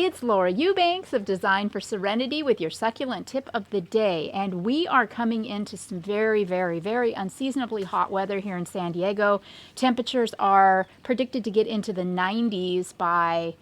It's Laura Eubanks of Design for Serenity with your succulent tip of the day. And we are coming into some very, very, very unseasonably hot weather here in San Diego. Temperatures are predicted to get into the 90s by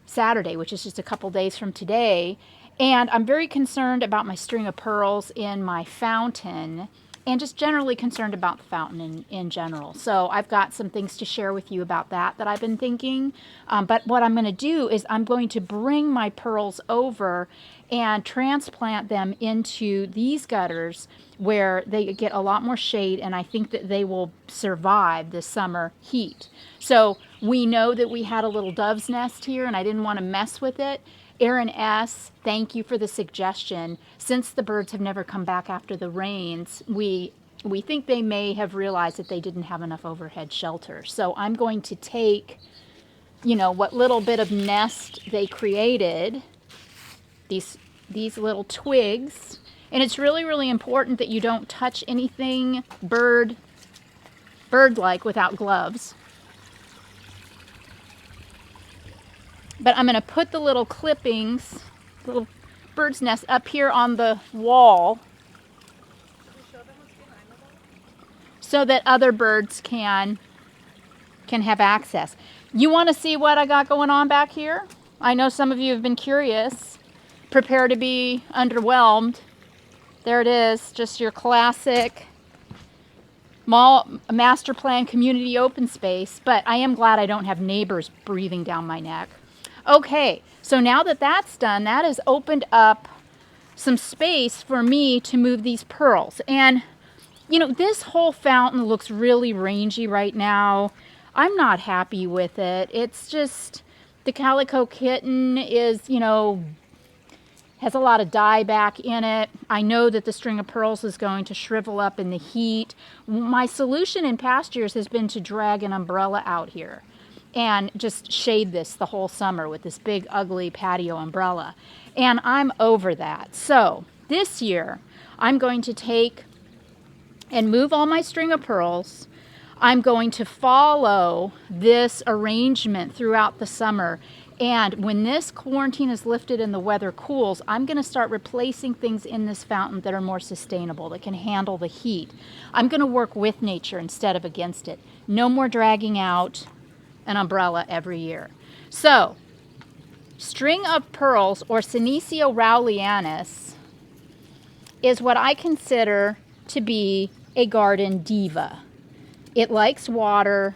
Saturday, which is just a couple days from today. And I'm very concerned about my string of pearls in my fountain, and just generally concerned about the fountain in general. So I've got some things to share with you about that I've been thinking. But what I'm going to do is I'm going to bring my pearls over and transplant them into these gutters where they get a lot more shade, and I think that they will survive the summer heat. So we know that we had a little dove's nest here, and I didn't want to mess with it. Aaron S., thank you for the suggestion. Since the birds have never come back after the rains, we think they may have realized that they didn't have enough overhead shelter. So I'm going to take, what little bit of nest they created, these little twigs, and it's really, really important that you don't touch anything bird-like without gloves. But I'm going to put the little clippings, little bird's nest, up here on the wall so that other birds can have access. You want to see what I got going on back here? I know some of you have been curious. Prepare to be underwhelmed. There it is, just your classic mall master plan community open space, but I am glad I don't have neighbors breathing down my neck. Okay, so now that that's done, that has opened up some space for me to move these pearls. And, this whole fountain looks really rangy right now. I'm not happy with it. It's just, the calico kitten is, has a lot of dieback in it. I know that the string of pearls is going to shrivel up in the heat. My solution in past years has been to drag an umbrella out here and just shade this the whole summer with this big ugly patio umbrella. And I'm over that. So this year I'm going to take and move all my string of pearls. I'm going to follow this arrangement throughout the summer. And when this quarantine is lifted and the weather cools, I'm going to start replacing things in this fountain that are more sustainable, that can handle the heat. I'm going to work with nature instead of against it. No more dragging out an umbrella every year. So, string of pearls, or Senecio rowleyanus, is what I consider to be a garden diva. It likes water.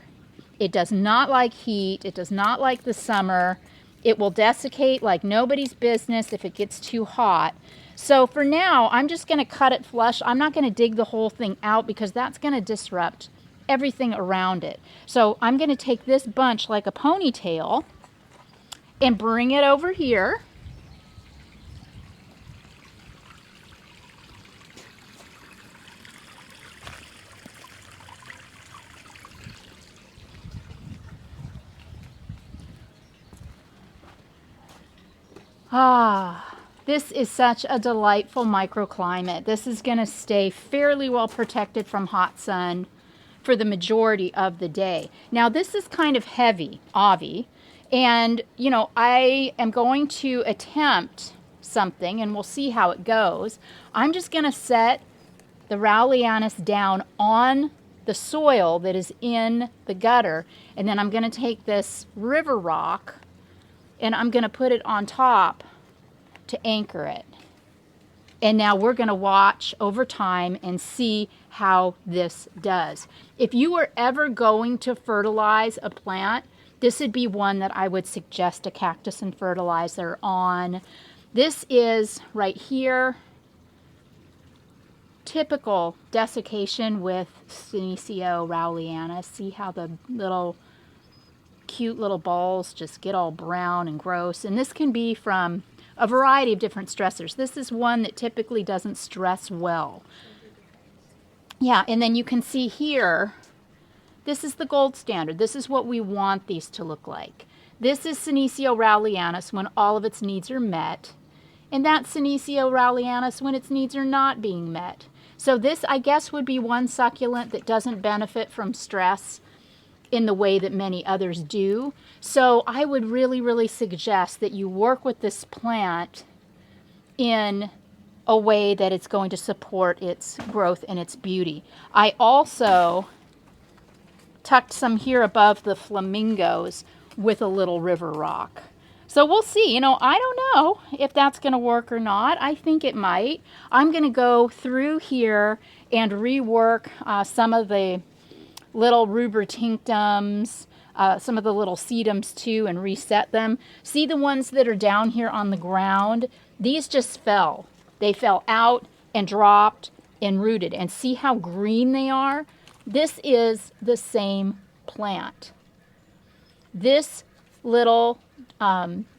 It does not like heat. It does not like the summer. It will desiccate like nobody's business if it gets too hot. So for now, I'm just going to cut it flush. I'm not going to dig the whole thing out because that's going to disrupt everything around it. So I'm going to take this bunch like a ponytail and bring it over here. This is such a delightful microclimate. This is going to stay fairly well protected from hot sun for the majority of the day. Now this is kind of heavy, Avi, and I am going to attempt something and we'll see how it goes. I'm just going to set the rowleyanus down on the soil that is in the gutter, and then I'm going to take this river rock and I'm going to put it on top to anchor it. And now we're going to watch over time and see how this does. If you were ever going to fertilize a plant, this would be one that I would suggest a cactus and fertilizer on. This is right here, typical desiccation with Senecio rowleyanus. See how the cute little balls just get all brown and gross. And this can be from a variety of different stressors. This is one that typically doesn't stress well. Yeah, and then you can see here, this is the gold standard. This is what we want these to look like. This is Senecio rowleyanus when all of its needs are met, and that's Senecio rowleyanus when its needs are not being met. So this, I guess, would be one succulent that doesn't benefit from stress in the way that many others do. So I would really, really suggest that you work with this plant in a way that it's going to support its growth and its beauty. I also tucked some here above the flamingos with a little river rock. So we'll see. You know, I don't know if that's going to work or not. I think it might. I'm going to go through here and rework some of the little rubrotinctums, some of the little sedums too, and reset them. See the ones that are down here on the ground? These just fell. They fell out and dropped and rooted. And see how green they are? This is the same plant. This little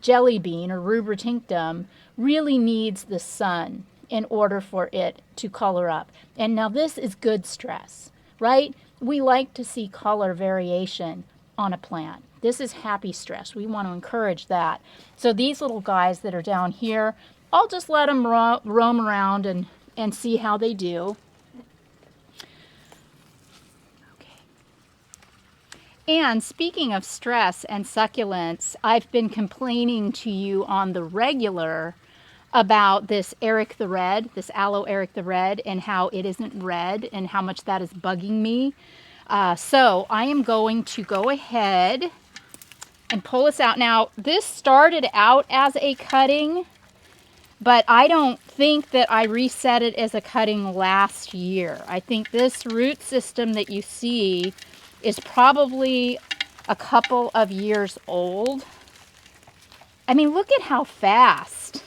jelly bean or rubrotinctum really needs the sun in order for it to color up. And now this is good stress, right? We like to see color variation on a plant. This is happy stress. We want to encourage that. So these little guys that are down here, I'll just let them roam around and see how they do. And speaking of stress and succulents, I've been complaining to you on the regular about this Eric the Red, this Aloe Eric the Red, and how it isn't red and how much that is bugging me. So I am going to go ahead and pull this out. Now, this started out as a cutting, but I don't think that I reset it as a cutting last year. I think this root system that you see is probably a couple of years old. I mean, look at how fast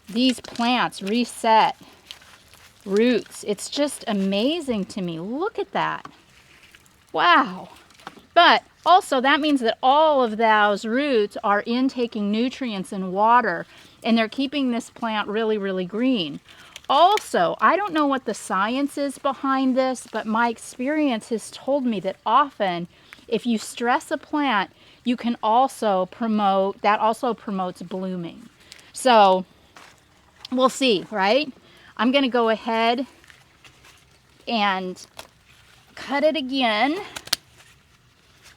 these plants reset roots. It's just amazing to me. Look at that. Wow. But also that means that all of those roots are intaking nutrients and water, and they're keeping this plant really, really green. Also, I don't know what the science is behind this, but my experience has told me that often if you stress a plant, you can also promote, that also promotes blooming. So we'll see, right? I'm going to go ahead and cut it again,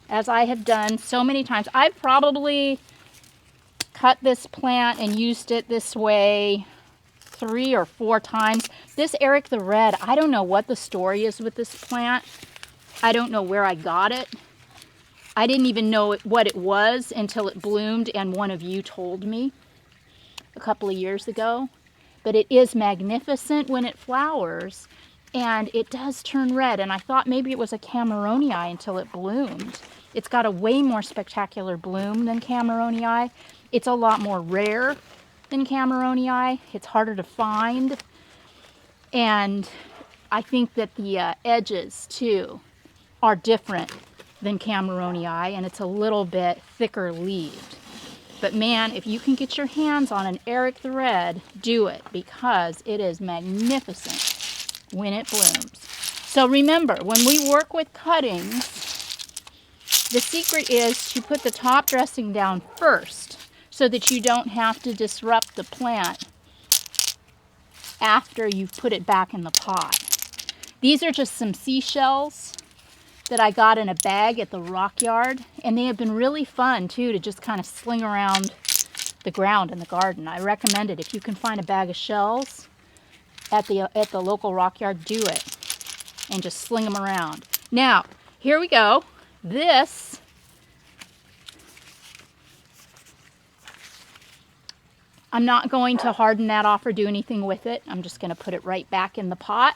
as I have done so many times. I've probably cut this plant and used it this way 3 or 4 times. This Eric the Red, I don't know what the story is with this plant. I don't know where I got it. I didn't even know what it was until it bloomed and one of you told me a couple of years ago. But it is magnificent when it flowers, and it does turn red. And I thought maybe it was a Cameronii until it bloomed. It's got a way more spectacular bloom than Cameronii. It's a lot more rare than Cameronii. It's harder to find. And I think that the edges, too, are different than Cameronii, and it's a little bit thicker leaved. But man, if you can get your hands on an Eric the Red, do it, because it is magnificent when it blooms. So remember, when we work with cuttings, the secret is to put the top dressing down first so that you don't have to disrupt the plant after you've put it back in the pot. These are just some seashells that I got in a bag at the rock yard, and they have been really fun too to just kind of sling around the ground in the garden. I recommend it. If you can find a bag of shells at the local rock yard, do it and just sling them around. Now, here we go. This I'm not going to harden that off or do anything with it. I'm just going to put it right back in the pot,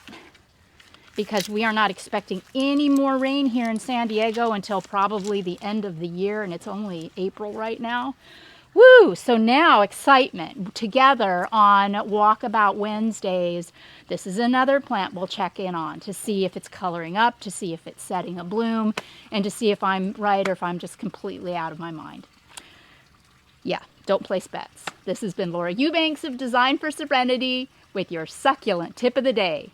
because we are not expecting any more rain here in San Diego until probably the end of the year, and it's only April right now. Woo! So now excitement together on Walkabout Wednesdays. This is another plant we'll check in on to see if it's coloring up, to see if it's setting a bloom, and to see if I'm right or if I'm just completely out of my mind. Yeah, don't place bets. This has been Laura Eubanks of Design for Serenity with your succulent tip of the day.